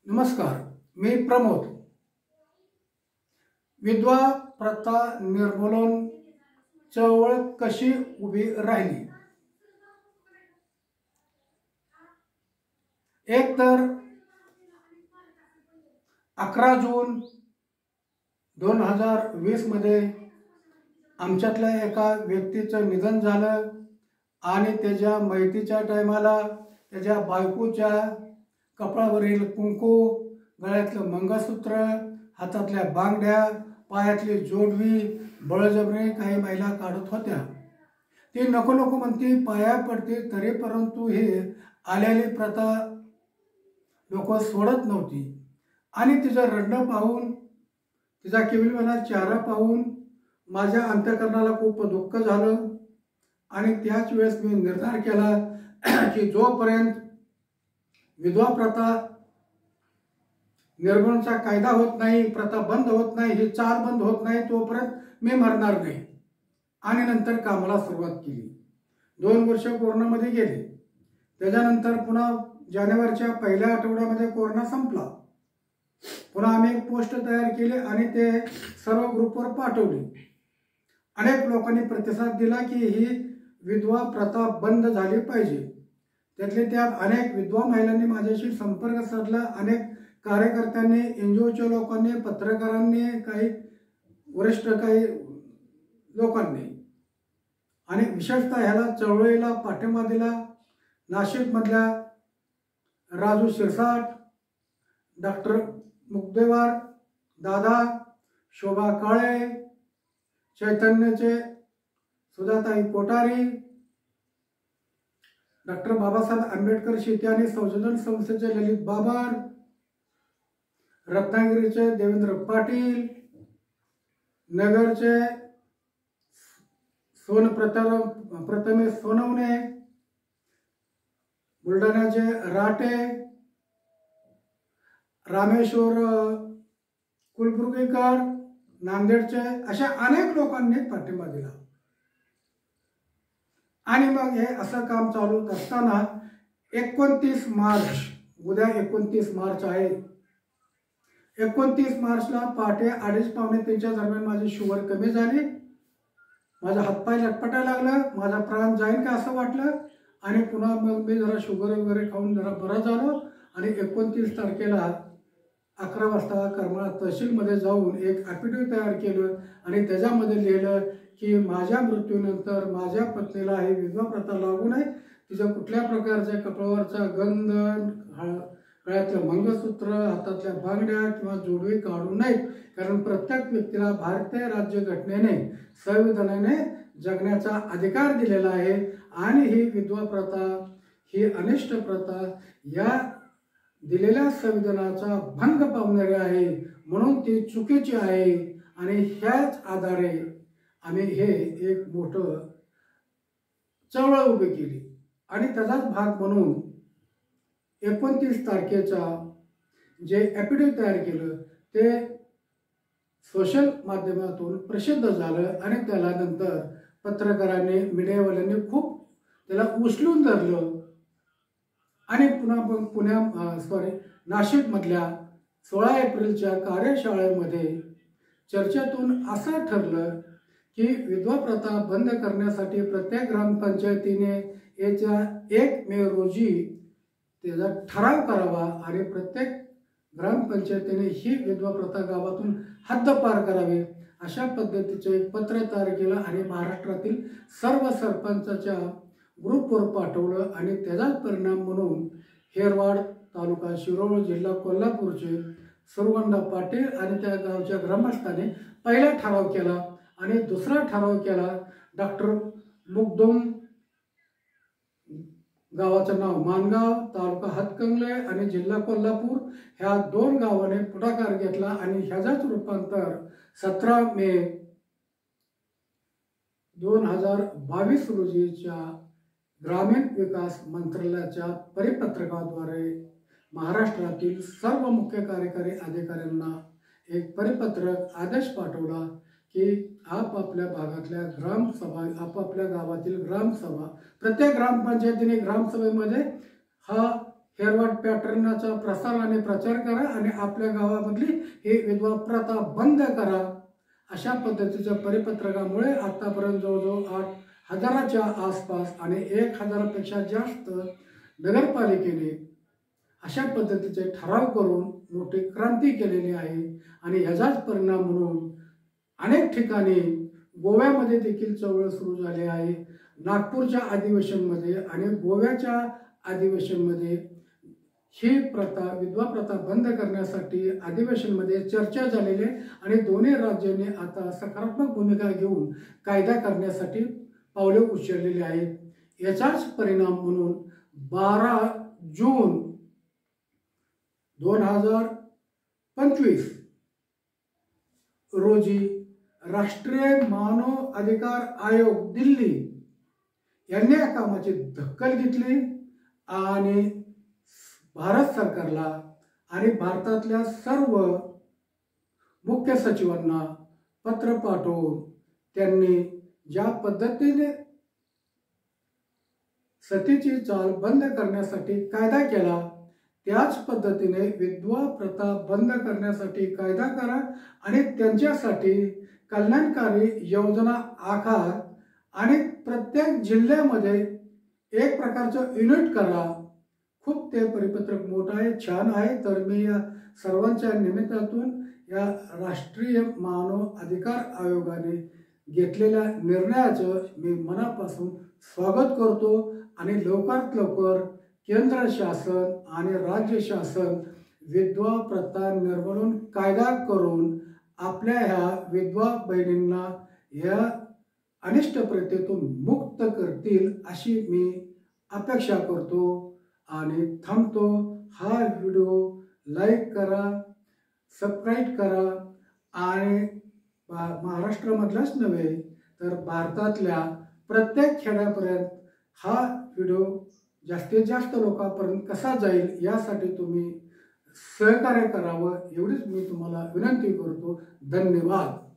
नमस्कार, मी प्रमोद. विधवा प्रथा निर्मूलन चळवळ कशी उभी राहिली? एक तर 11 जून 2020 मध्ये आमच्यातल्या एका व्यक्तीचं निधन झालं आणि त्याच्या माहितीच्या टायमाला त्याच्या बायकोच्या कपाळावरील कुंकू, गळ्यातलं मंगळसूत्र, हातातल्या बांगड्या, पायातली जोडवी बळजबरी काही महिला काढत होत्या. ती नको नको म्हणती, पाया पडते, तरी परंतु हे आलेली प्रथा लोक सोडत नव्हती. आणि तिचं रडणं पाहून, तिचा केविलवाना चेहरा पाहून माझ्या अंतःकरणाला खूप दुःख झालं. आणि त्याच वेळेस मी निर्धार केला की जोपर्यंत विधवा प्रथा निर्मूलनाचा कायदा होत नाही, प्रथा बंद होत नाही, ही चाल बंद होत नाही, तोपर्यंत मी मरणार नाही. आणि नंतर कामाला सुरुवात केली. 2 वर्ष कोरोनामध्ये गेली. त्याच्यानंतर पुन्हा जानेवारीच्या पहिल्या आठवड्यामध्ये कोरोना संपला. पुन्हा आम्ही एक पोस्ट तयार केली आणि ते सर्व ग्रुपवर पाठवली. अनेक लोकांनी प्रतिसाद दिला की ही विधवा प्रथा बंद झाली पाहिजे. त्यातले त्यात अनेक विधवा महिलांनी माझ्याशी संपर्क साधला. अनेक कार्यकर्त्यांनी, NGOच्या लोकांनी, पत्रकारांनी, काही वरिष्ठ काही लोकांनी आणि विशेषतः ह्याला चळवळीला पाठिंबा दिला. नाशिकमधल्या राजू शिरसाट, डॉक्टर मुक्तेवार दादा, शोभा काळे, चैतन्यचे सुधाताई कोठारी, डॉक्टर बाबासाहेब आंबेडकर शेती आणि संशोधन संस्थेचे ललित बाबर, रत्नागिरीचे देवेंद्र पाटील, नगरचे प्रथमेश सोनवणे, बुलढाण्याचे राटे, रामेश्वर कुलपुर्गेकर, नांदेडचे, अशा अनेक लोकांनी पाठिंबा दिला. आणि मग हे असं काम चालू असताना 29 मार्च, उद्या 29 मार्च आहे, 29 मार्चला पहाटे 2:30-2:45 दरम्यान माझी शुगर कमी झाली. माझा हातपाय लटपटायला लागला, माझा प्राण जाईल का असं वाटलं. आणि पुन्हा मग मी जरा शुगर वगैरे खाऊन जरा बरा झालो. आणि 29 तारखेला 11 वाजता करमाळा तहसीलमध्ये जाऊन एक ॲफिडेव्हिट तयार केलं आणि त्याच्यामध्ये लिहिलं की माझ्या मृत्यूनंतर माझ्या पत्नीला ही विधवा प्रथा लागू नये. तिचं कुठल्या प्रकारच्या कपाळावरचा गंध, गळ्यातलं मंगळसूत्र, हातातल्या बांगड्या किंवा जोडवी काढू नयेत. कारण प्रत्येक व्यक्तीला भारतीय राज्यघटनेने, संविधानाने जगण्याचा अधिकार दिलेला आहे. आणि ही विधवा प्रथा, ही अनिष्ट प्रथा या दिलेल्या संविधानाचा भंग पावणारी आहे, म्हणून ती चुकीची आहे. आणि ह्याच आधारे आम्ही हे एक मोठं चळवळ उभी केली. आणि त्याचाच भाग म्हणून 29 तारखेचा जे ॲफिडेव्हिट तयार केलं ते सोशल माध्यमातून प्रसिद्ध झालं. आणि त्याला नंतर पत्रकारांनी, मीडियावाल्यांनी खूप त्याला उचलून धरलं. आणि पुन्हा नाशिकमधल्या 16 एप्रिलच्या कार्यशाळेमध्ये चर्चेतून असं ठरलं की विधवा प्रथा बंद करण्यासाठी प्रत्येक ग्रामपंचायतीने याच्या 1 मे रोजी त्याचा ठराव करावा आणि प्रत्येक ग्रामपंचायतीने ही विधवा प्रथा गावातून हद्दपार करावी. अशा पद्धतीचे एक पत्र तयार केलं आणि महाराष्ट्रातील सर्व सरपंचाच्या ग्रुपवर पाठवलं. आणि त्याचाच परिणाम म्हणून हेरवाड तालुका शिरोळ जिल्हा कोल्हापूरचे सुरवंडा पाटील आणि त्या गावच्या ग्रामस्थांनी पहिला ठराव केला. आणि दुसरा ठराव केला डॉक्टर मुकदुम, गावाचं नाव मानगाव, तालुका हातकंगले आणि जिल्हा कोल्हापूर, ह्या 2 गावाने पुढाकार घेतला. आणि ह्याचाच रूपांतर 17 मे 2022 रोजीच्या ग्रामीण विकास मंत्रालयाच्या परिपत्रकाद्वारे महाराष्ट्रातील सर्व मुख्य कार्यकारी अधिकाऱ्यांना एक परिपत्रक आदेश पाठवला की आपापल्या भागातल्या ग्रामसभा, आपापल्या गावातील ग्रामसभा, प्रत्येक ग्रामपंचायतीने ग्रामसभेमध्ये हा हेरवाट पॅटर्नचा प्रसार आणि प्रचार करा आणि आपल्या गावामधली ही विधवा प्रथा बंद करा. अशा पद्धतीच्या परिपत्रकामुळे आतापर्यंत जवळजवळ 8,000च्या आसपास आणि 1,000पेक्षा जास्त नगरपालिकेने अशा पद्धतीचे ठराव करून मोठी क्रांती केलेली आहे. आणि ह्याचाच परिणाम म्हणून अनेक ठिकाणी गोव्यामध्ये देखील चळवळ सुरू झाली आहे. नागपूरच्या अधिवेशनमध्ये आणि गोव्याच्या अधिवेशनमध्ये ही प्रथा, विधवा प्रथा बंद करण्यासाठी अधिवेशनमध्ये चर्चा झालेली आहे आणि दोन्ही राज्यांनी आता सकारात्मक भूमिका घेऊन कायदा करण्यासाठी पावले उचललेली आहेत. याचाच परिणाम म्हणून 12 जून 2025 रोजी राष्ट्रीय मानव अधिकार आयोग दिल्ली यांनी या कामाची दखल घेतली आणि भारत सरकारला आणि भारतातल्या सर्व मुख्य सचिवांना पत्र पाठवून त्यांनी ज्या पद्धतीने सतीची चाल बंद करण्यासाठी कायदा केला त्याच पद्धतीने विधवा प्रथा बंद करण्यासाठी कायदा करा आणि त्यांच्यासाठी कल्याणकारी योजना आखा आणि प्रत्येक जिल्ह्यामध्ये एक प्रकारचं युनिट करा. खूप ते परिपत्रक मोठं आहे, छान आहे. तर मी या सर्वांच्या निमित्तातून या राष्ट्रीय मानव अधिकार आयोगाने घेतलेल्या निर्णयाचं मी मनापासून स्वागत करतो आणि लवकरात लवकर केंद्र शासन आणि राज्य शासन विधवा प्रथा निर्मूलन कायदा करून आपल्या ह्या विधवा बहिणींना या अनिष्ट प्रथेतून मुक्त करतील अशी मी अपेक्षा करतो आणि थांबतो. हा व्हिडिओ लाईक करा, सबस्क्राईब करा आणि महाराष्ट्रामधलाच नव्हे तर भारतातल्या प्रत्येक खेड्यापर्यंत हा व्हिडिओ जास्तीत जास्त लोकांपर्यंत कसा जाईल यासाठी तुम्ही सहकार्य करावं एवढीच मी तुम्हाला विनंती करतो. धन्यवाद.